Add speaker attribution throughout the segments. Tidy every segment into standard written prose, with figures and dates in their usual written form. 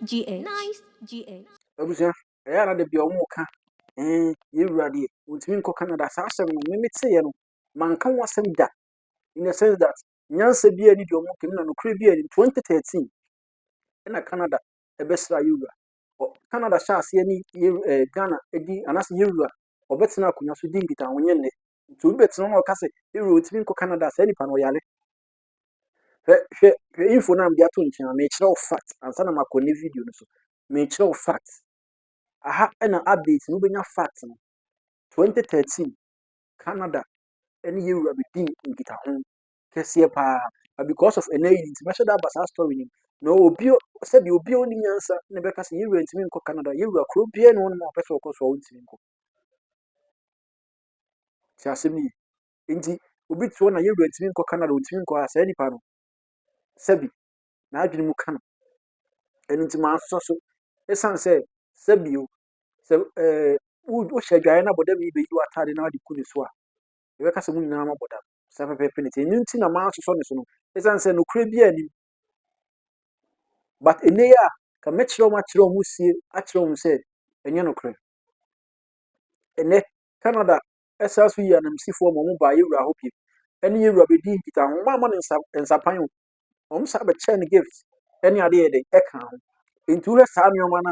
Speaker 1: GH.
Speaker 2: Abusia, na de bi omo ka yewurade wontimi nko Canada sa asem no me mete ye no manka wasem da in the sense that nyansa bi ani de omo kemi na no kure bi ani 2013 na Canada ebesra yewura Canada sha ase ni Ghana edi anase yewura obetena akonya so di nkita wonye ne nti obi betena no ka se yewura wontimi nko Canada sa nipa no yale hwe info na mbi ato nkyɛn me kyerɛ fact ansa na makɔ video no so me kyerɛ fact aha na update no benya fact no 2013 Canada any year be din nkita ho kɛseɛ paa because of an aid measure that basa story ni no obi said obi oni nyansa na bɛka sɛ year ntimi nkɔ Canada year kro bia no no pɛsɛ ɔkɔ so ntimi nkɔ ti asɛm ni nti obi tuo na year ntimi nkɔ Canada ntimi nkɔ asa nipa no sabi na adwene mu ka no ɛno nti ma so so esan sɛ sabi o sɛ wo hyɛ dwae na bɔdam yi be yi atade na ade ku ne so a yɛbɛka sɛ mu nyinaa ma bɔdam sɛ pɛpɛpɛ ne ti nti na ma so ne so no esan sɛ no kure bia ni but ene ya ka mekyerɛ ma kyerɛ mu sie akyerɛ mu sɛ enye no kure ene Canada ɛsa so yi anamsifo ma mo ba yewura ho pie ɛne yewura be di nkita ho ma ne nsapan ho ɔmo sa be kyɛ ne gift ɛne ade yɛ de ɛka ho nti wo saa nneɛma na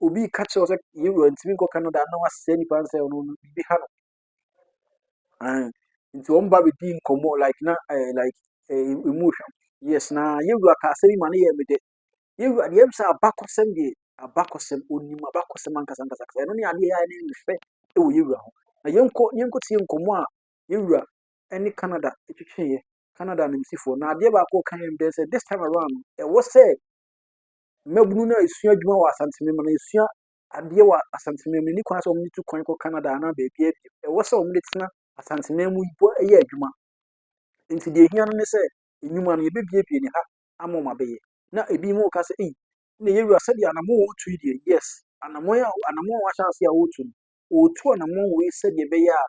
Speaker 2: obi ka kyerɛ sɛ yewura ntimi nkɔ Canada na wasɛ nipa nsɛ no bi ha no nti wɔn ba be di nkɔmɔ like na emotion yes na yewura ka asɛm ma ne yɛ me de yewura de yɛm sɛ abakɔsɛm onim abakɔsɛm ankasa ɛno ne ade yɛ ne fɛ ɛwɔ yewura ho na yɛnkɔ tie nkɔmɔ a yewura ɛne Canada etwetwe Canada nimsifo na ade ba ko kan yɛm de sɛ this time around ɛwɔ sɛ mabunu na esua adwuma wɔ Asanteman na esua ade wɔ Asanteman ni kwan sɛ ɔmo tu kwan kɔ Canada na baabi abi ɛwɔ sɛ ɔmo de tena Asanteman mu ibo ɛyɛ adwuma nti de ehia no ne sɛ enyuma no yɛbɛbiebie ne ha ama ma bɛyɛ na ebi mu ka sɛ na yewura sɛ de anamo wɔ tu die yes anamo wɔ chance a wotu no otu anamo wɔ sɛ de bɛyɛ a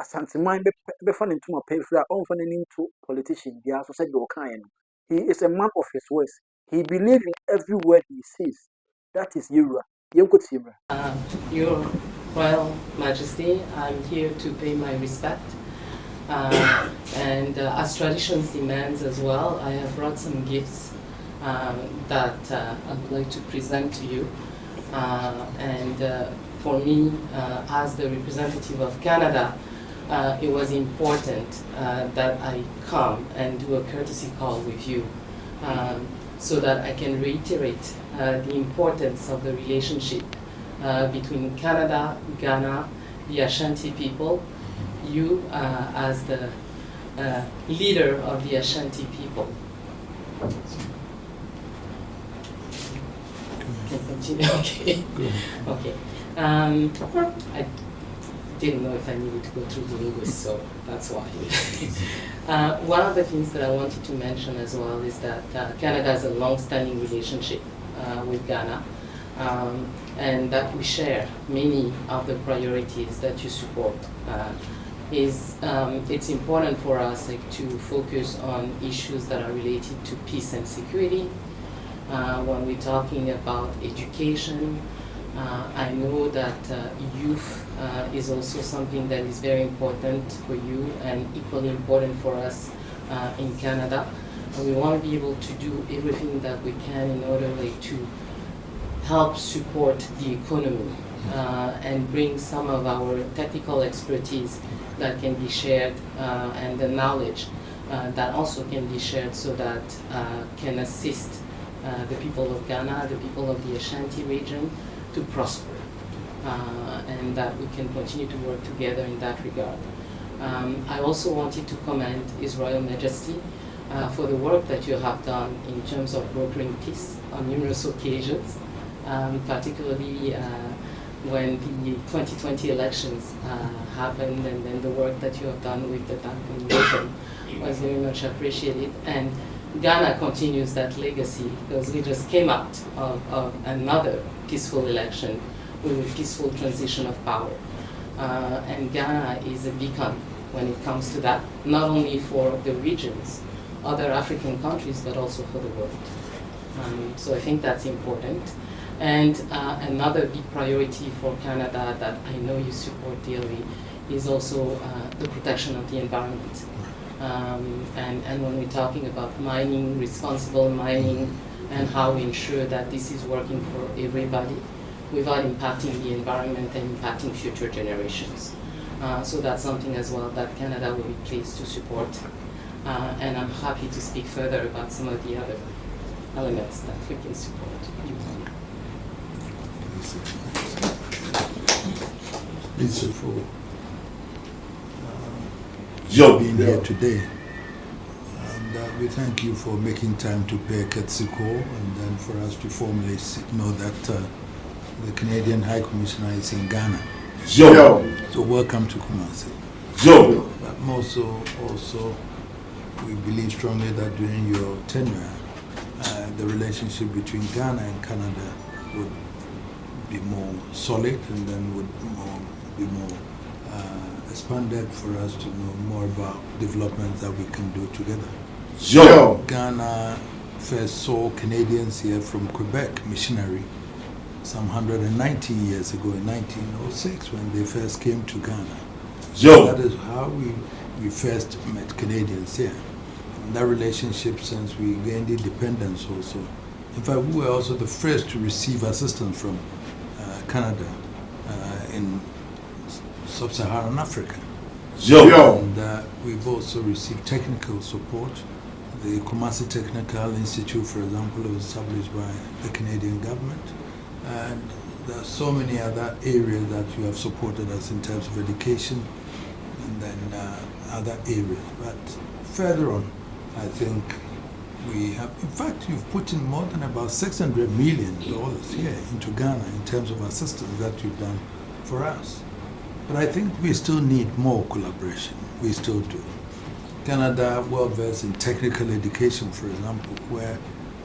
Speaker 2: Asanteman bɛfa ne ntoma pɛfra ɔmfa n'ani nto politician bia so sɛ de ɔka yɛ no he is a man of his words. He believes in every word he says. That is Yewura.
Speaker 3: Your Royal Majesty, I'm here to pay my respect. And as traditions demands as well, I have brought some gifts that I would like to present to you. For me, as the representative of Canada, it was important that I come and do a courtesy call with you. So that I can reiterate the importance of the relationship between Canada, Ghana, the Ashanti people, you as the leader of the Ashanti people. Can continue? Okay. Okay. I didn't know if I needed to go through the linguist, so that's why. One of the things that I wanted to mention as well is that Canada has a long-standing relationship with Ghana, and that we share many of the priorities that you support. It's important for us to focus on issues that are related to peace and security. When we're talking about education, I know that youth is also something that is very important for you and equally important for us in Canada. And we want to be able to do everything that we can in order to help support the economy and bring some of our technical expertise that can be shared and the knowledge that also can be shared so that can assist the people of Ghana, the people of the Ashanti region to prosper, and that we can continue to work together in that regard. I also wanted to commend His Royal Majesty for the work that you have done in terms of brokering peace on numerous occasions, particularly when the 2020 elections happened, and then the work that you have done with the Duncan region was very much appreciated. And Ghana continues that legacy because we just came out of another peaceful election with a peaceful transition of power. And Ghana is a beacon when it comes to that, not only for the regions, other African countries, but also for the world. So I think that's important. And another big priority for Canada that I know you support dearly is also the protection of the environment. And when we're talking about mining, responsible mining, and how we ensure that this is working for everybody without impacting the environment and impacting future generations. So that's something as well that Canada will be pleased to support. And I'm happy to speak further about some of the other elements that we can support you on.
Speaker 1: Lisa, for being here today. And we thank you for making time to pay a courtesy call, and then for us to formally know that the Canadian High Commissioner is in Ghana. So welcome to Kumasi. But more so, also, we believe strongly that during your tenure, the relationship between Ghana and Canada would be more solid, and then would be more expanded for us to know more about developments that we can do together. Ghana first saw Canadians here from Quebec missionary some 190 years ago in 1906 when they first came to Ghana. That is how we first met Canadians here. And that relationship, since we gained independence also. In fact, we were also the first to receive assistance from Canada in sub-Saharan Africa. And we've also received technical support. The Kumasi Technical Institute, for example, was established by the Canadian government. And there are so many other areas that you have supported us in terms of education, and then other areas. But further on, I think we have, in fact, you've put in more than about $600 million here into Ghana in terms of assistance that you've done for us. But I think we still need more collaboration. We still do. Canada, well versed in technical education, for example, where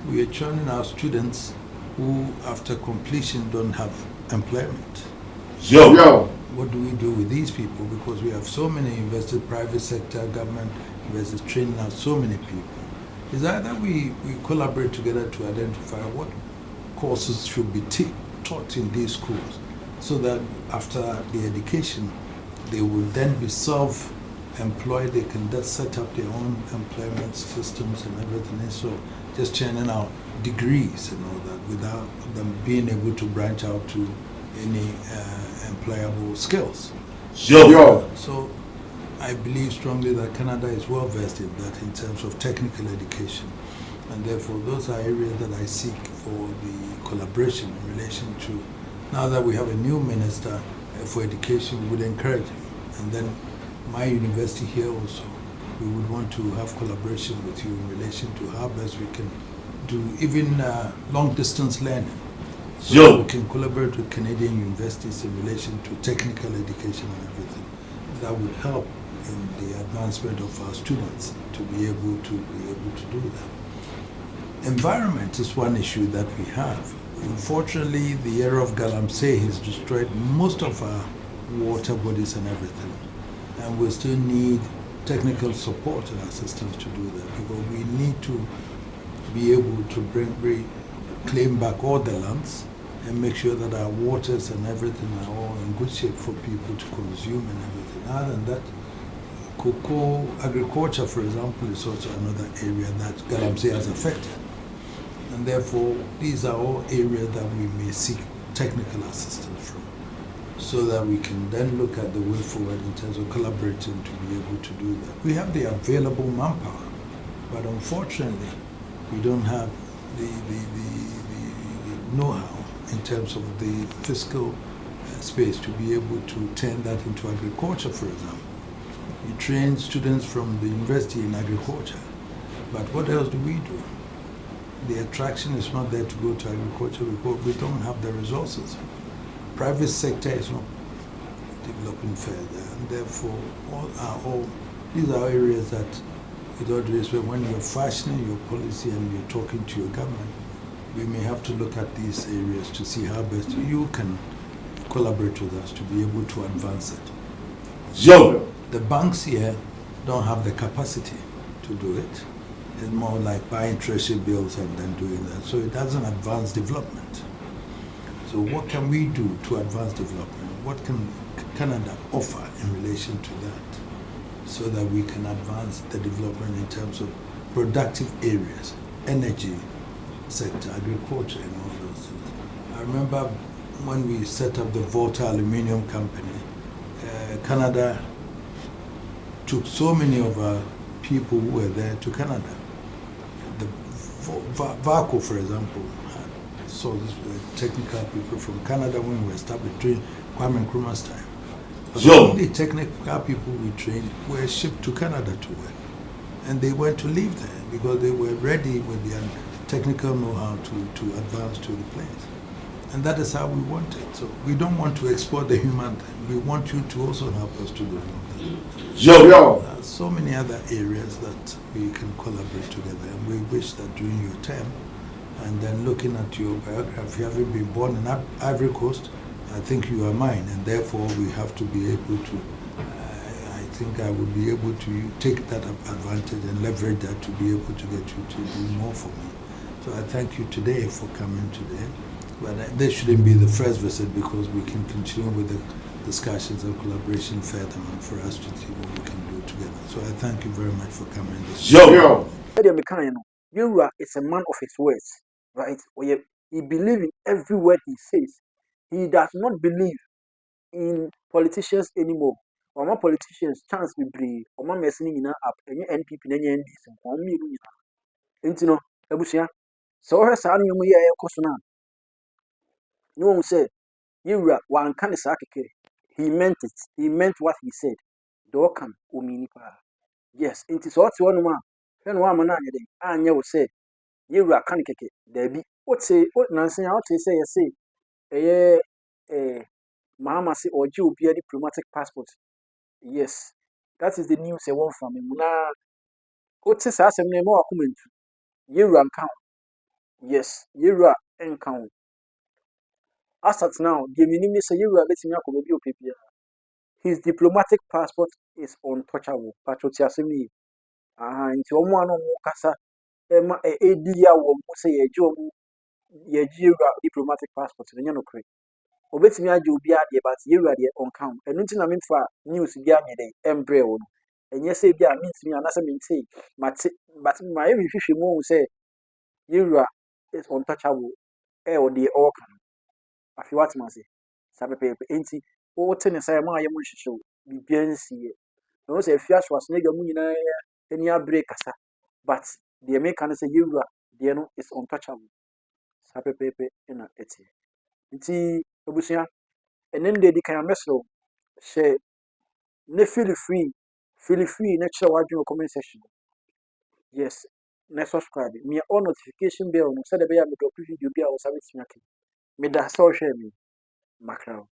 Speaker 1: we are training our students who, after completion, don't have employment. What do we do with these people? Because we have so many invested, private sector, government investors training out so many people. Is either we collaborate together to identify what courses should be taught in these schools, so that after the education, they will then be self-employed. They can just set up their own employment systems and everything. And so just churning out degrees and all that without them being able to branch out to any employable skills. So I believe strongly that Canada is well versed in that in terms of technical education. And therefore, those are areas that I seek for the collaboration in relation to. Now that we have a new minister for education, we would encourage him. And then my university here also, we would want to have collaboration with you in relation to how best we can do even long distance learning. So we can collaborate with Canadian universities in relation to technical education and everything. That would help in the advancement of our students to be able to do that. Environment is one issue that we have. Unfortunately, the area of Galamsey has destroyed most of our water bodies and everything. And we still need technical support and assistance to do that, because we need to be able to claim back all the lands and make sure that our waters and everything are all in good shape for people to consume and everything. Other than that, cocoa agriculture, for example, is also another area that Galamsey has affected. And therefore, these are all areas that we may seek technical assistance from, so that we can then look at the way forward in terms of collaborating to be able to do that. We have the available manpower, but unfortunately, we don't have the know-how in terms of the fiscal space to be able to turn that into agriculture, for example. We train students from the university in agriculture, but what else do we do? The attraction is not there to go to agriculture because we don't have the resources. Private sector is not developing further, and therefore these are areas that, with all due respect, when you're fashioning your policy and you're talking to your government, we may have to look at these areas to see how best you can collaborate with us to be able to advance it. The banks here don't have the capacity to do it. It's more like buying treasury bills and then doing that. So it doesn't advance development. So what can we do to advance development? What can Canada offer in relation to that so that we can advance the development in terms of productive areas, energy sector, agriculture, and all those things? I remember when we set up the Volta Aluminium Company, Canada took so many of our people who were there to Canada. The VACO, for example, so these were technical people from Canada when we were established during Kwame Nkrumah's time. But all the technical people we trained were shipped to Canada to work. And they went to live there because they were ready with their technical know-how to advance to the place. And that is how we want it. So we don't want to export the human thing. We want you to also help us to develop that. So many other areas that we can collaborate together. And we wish that during your term, and then looking at your biography, having been born in Ivory Coast, I think you are mine, and therefore we have to be able to, I think I would be able to take that advantage and leverage that to be able to get you to do more for me. So I thank you today for coming today. But this shouldn't be the first visit because we can continue with the discussions and collaboration further on for us to see what we can do together. So I thank you very much for coming.
Speaker 2: Yura is a man of his words, right? He believes in every word he says. He does not believe in politicians anymore. Oma politicians chance be brave. Oma messing in up any NPP any NDC. Omi ruina. Intino ebusia. So her son you ya kosuna. No one said Yura one can sakeke. He meant it. He meant what he said. Dokam uminipa. Yes, it is what one man. When one man anya said Yura can keke. There be what say what Nancy out say Mama say or you be a diplomatic passport. Yes, that is the news I want from him. Now, what says as a name or comment? Yura count. Yes, Yura and count. As at now, the minimum say Yura letting you PPR. His diplomatic passport is untouchable. Patriotism. Into one on Mukasa, Emma Adia will say a job, ye diplomatic passport in the Yanokre. Obetimi agye obi ade but Yura de on count. And nothing I mean for news be ade embryo. And yes, say be a means me and as I mean say, but my every fish more say Yura is untouchable. Or the all can. I feel what man say. Sabe paper ain't he? Oh, ten is I my show. Be bien see. No say fias was nigga munina any break asa. But the American say Yura, the no is untouchable. Sabe paper in a eti. Nti obusia and then they can wrestle. Share ne feel free next show what you comment section. Yes, next subscribe. Me on notification bell no said the be a video be I was having me da so share me macro.